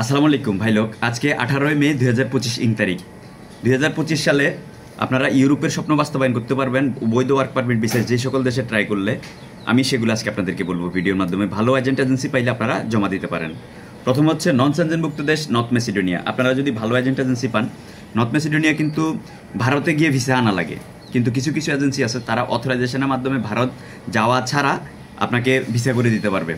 আসসালামু আলাইকুম ভাই লোক। আজকে 18 মে 2025 ইং তারিখ 2025 সালে আপনারা ইউরোপের স্বপ্ন বাস্তবায়ন করতে পারবেন বৈধ ওয়ার্ক পারমিট বিষয়ে যে সকল দেশে ট্রাই করলে আমি সেগুলো আজকে আপনাদেরকে বলবো ভিডিওর মাধ্যমে। ভালো এজেন্ট এজেন্সি পাইলে আপনারা জমা দিতে পারেন। প্রথম হচ্ছে নন সেনজেনভুক্ত দেশ নর্থ মেসিডোনিয়া। আপনারা যদি ভালো এজেন্ট এজেন্সি পান, নর্থ মেসিডোনিয়া কিন্তু ভারতে গিয়ে ভিসা আনা লাগে, কিন্তু কিছু কিছু এজেন্সি আছে তারা অথরাইজেশনের মাধ্যমে ভারত যাওয়া ছাড়া আপনাকে ভিসা করে দিতে পারবে,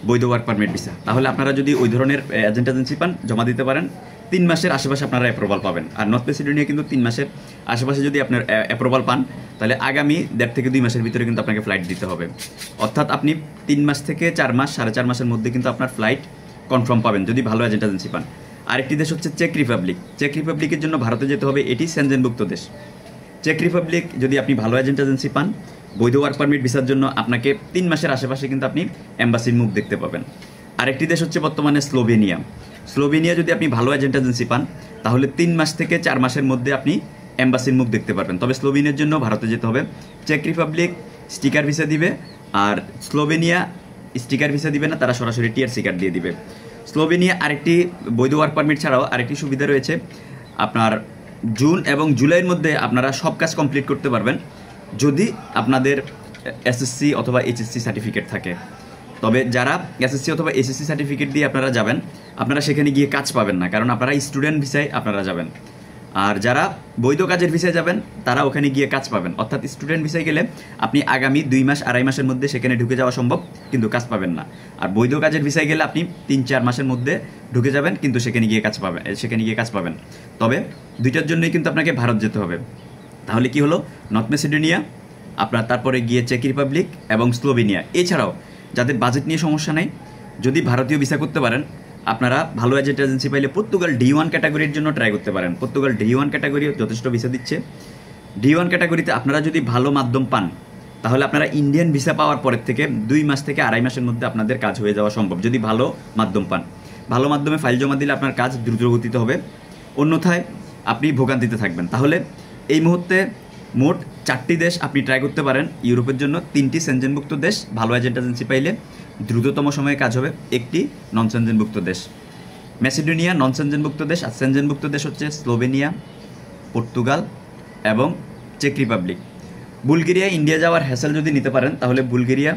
বৈধ ওয়ার্ক পারমিট ভিসা। তাহলে আপনারা যদি ওই ধরনের এজেন্ট এজেন্সি পান জমা দিতে পারেন। 3 মাসের আশেপাশে আপনারা অ্যাপ্রুভাল পাবেন। আর নর্থ মেসিডোনিয়া কিন্তু 3 মাসের আশেপাশে যদি আপনার অ্যাপ্রুভাল পান, তাহলে আগামী 1.5 থেকে 2 মাসের ভিতরে কিন্তু আপনাকে ফ্লাইট দিতে হবে। অর্থাৎ আপনি 3 মাস থেকে 4 মাস 4.5 মাসের মধ্যে কিন্তু আপনার ফ্লাইট কনফার্ম পাবেন যদি ভালো এজেন্ট এজেন্সি পান। আরেকটি দেশ হচ্ছে চেক রিপাবলিক। চেক রিপাবলিকের জন্য ভারতে যেতে হবে, এটি সেনজেনভুক্ত দেশ। চেক রিপাবলিক যদি আপনি ভালো এজেন্ট এজেন্সি পান, বৈধ ওয়ার্ক পারমিট ভিসার জন্য আপনাকে 3 মাসের আশেপাশে কিন্তু আপনি এম্বাসির মুখ দেখতে পাবেন। আরেকটি দেশ হচ্ছে বর্তমানে স্লোভেনিয়া। স্লোভেনিয়া যদি আপনি ভালো এজেন্ট এজেন্সি পান, তাহলে 3 মাস থেকে 4 মাসের মধ্যে আপনি এম্বাসির মুখ দেখতে পারবেন। তবে স্লোভেনিয়ার জন্য ভারতে যেতে হবে। চেক রিপাবলিক স্টিকার ভিসা দিবে, আর স্লোভেনিয়া স্টিকার ভিসা দিবে না, তারা সরাসরি টিআরসি কার্ড দিয়ে দিবে। স্লোভেনিয়া আরেকটি বৈধ ওয়ার্ক পারমিট ছাড়াও আরেকটি সুবিধা রয়েছে, আপনার জুন এবং জুলাইয়ের মধ্যে আপনারা সব কাজ কমপ্লিট করতে পারবেন যদি আপনাদের এসএসসি অথবা এইচএসসি সার্টিফিকেট থাকে। তবে যারা এসএসসি অথবা এইচএসসি সার্টিফিকেট দিয়ে আপনারা যাবেন, আপনারা সেখানে গিয়ে কাজ পাবেন না, কারণ আপনারা স্টুডেন্ট ভিসায় আপনারা যাবেন। আর যারা বৈধ কাজের ভিসায় যাবেন তারা ওখানে গিয়ে কাজ পাবেন। অর্থাৎ স্টুডেন্ট ভিসায় গেলে আপনি আগামী 2 মাস 2.5 মাসের মধ্যে সেখানে ঢুকে যাওয়া সম্ভব, কিন্তু কাজ পাবেন না। আর বৈধ কাজের ভিসায় গেলে আপনি 3-4 মাসের মধ্যে ঢুকে যাবেন, কিন্তু সেখানে গিয়ে কাজ পাবেন। তবে দুইটার জন্যই কিন্তু আপনাকে ভারত যেতে হবে। তাহলে কি হলো, নর্থ মেসিডোনিয়া, আপনার তারপরে গিয়ে চেক রিপাবলিক এবং স্লোভেনিয়া। এছাড়াও যাদের বাজেট নিয়ে সমস্যা নেই, যদি ভারতীয় ভিসা করতে পারেন, আপনারা ভালো এজেন্ট এজেন্সি পাইলে পর্তুগাল D1 ক্যাটাগরির জন্য ট্রাই করতে পারেন। পর্তুগাল D1 ক্যাটাগরি যথেষ্ট ভিসা দিচ্ছে। D1 ক্যাটাগরিতে আপনারা যদি ভালো মাধ্যম পান, তাহলে আপনারা ইন্ডিয়ান ভিসা পাওয়ার পরের থেকে 2 মাস থেকে 2.5 মাসের মধ্যে আপনাদের কাজ হয়ে যাওয়া সম্ভব যদি ভালো মাধ্যম পান। ভালো মাধ্যমে ফাইল জমা দিলে আপনার কাজ দ্রুত গতিতে হবে, অন্যথায় আপনি ভোগান্তিতে থাকবেন। তাহলে এই মুহূর্তে মোট 4টি দেশ আপনি ট্রাই করতে পারেন ইউরোপের জন্য। 3টি সেনজেনভুক্ত দেশ, ভালো এজেন্ট এজেন্সি পাইলে দ্রুততম সময়ে কাজ হবে। একটি নন সেনজেনভুক্ত দেশ মেসিডোনিয়া, নন সেনজেনভুক্ত দেশ। আর সেনজেনভুক্ত দেশ হচ্ছে স্লোভেনিয়া, পর্তুগাল এবং চেক রিপাবলিক। বুলগেরিয়া ইন্ডিয়া যাওয়ার হ্যাসেল যদি নিতে পারেন, তাহলে বুলগেরিয়া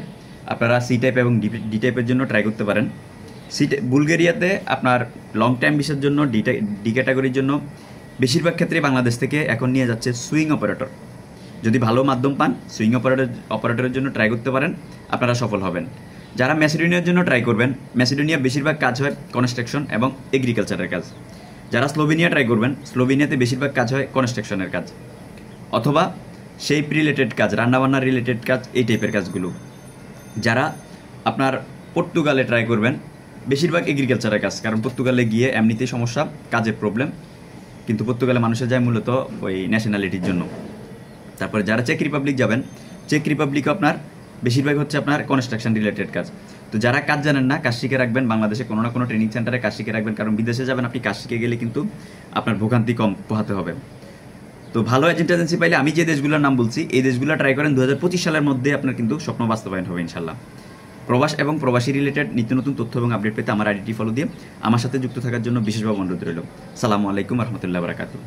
আপনারা সি টাইপ এবং ডি টাইপের জন্য ট্রাই করতে পারেন। বুলগেরিয়াতে আপনার লং টাইম ভিসার জন্য ডি ক্যাটাগরির জন্য বেশিরভাগ ক্ষেত্রে বাংলাদেশ থেকে এখন নিয়ে যাচ্ছে সুইং অপারেটর। যদি ভালো মাধ্যম পান, সুইং অপারেটরের জন্য ট্রাই করতে পারেন, আপনারা সফল হবেন। যারা মেসিডোনিয়ার জন্য ট্রাই করবেন, মেসিডোনিয়া বেশিরভাগ কাজ হয় কনস্ট্রাকশন এবং এগ্রিকালচারের কাজ। যারা স্লোভেনিয়া ট্রাই করবেন, স্লোভেনিয়াতে বেশিরভাগ কাজ হয় কনস্ট্রাকশনের কাজ অথবা শেপ রিলেটেড কাজ, রান্নাবান্না রিলেটেড কাজ, এই টাইপের কাজগুলো। যারা আপনার পর্তুগালে ট্রাই করবেন, বেশিরভাগ এগ্রিকালচারের কাজ, কারণ পর্তুগালে গিয়ে এমনিতেই সমস্যা, কাজের প্রবলেম, কিন্তু পর্তুগালে মানুষের যায় মূলত ওই ন্যাশনালিটির জন্য। তারপরে যারা চেক রিপাবলিক যাবেন, চেক রিপাবলিকও আপনার বেশিরভাগ হচ্ছে আপনার কনস্ট্রাকশন রিলেটেড কাজ। তো যারা কাজ জানেন না, কাজ শিখে রাখবেন, বাংলাদেশে কোনো না কোনো ট্রেনিং সেন্টারে কাজ শিখে রাখবেন, কারণ বিদেশে যাবেন আপনি কাজ শিখে গেলে কিন্তু আপনার ভোগান্তি কম পোহাতে হবে। তো ভালো এজেন্ট এজেন্সি পাইলে আমি যে দেশগুলোর নাম বলছি, এই দেশগুলো ট্রাই করেন। 2025 সালের মধ্যে আপনার কিন্তু স্বপ্ন বাস্তবায়ন হবে ইনশাল্লাহ। প্রবাস এবং প্রবাসী রিলেটেড নিত্য নতুন তথ্য এবং আপডেট পেতে আমার আইডিটি ফলো দিয়ে আমার সাথে যুক্ত থাকার জন্য বিশেষভাবে অনুরোধ রইল। সালামু আলাইকুম রহমতুল্লাহ বারাকাতুহু।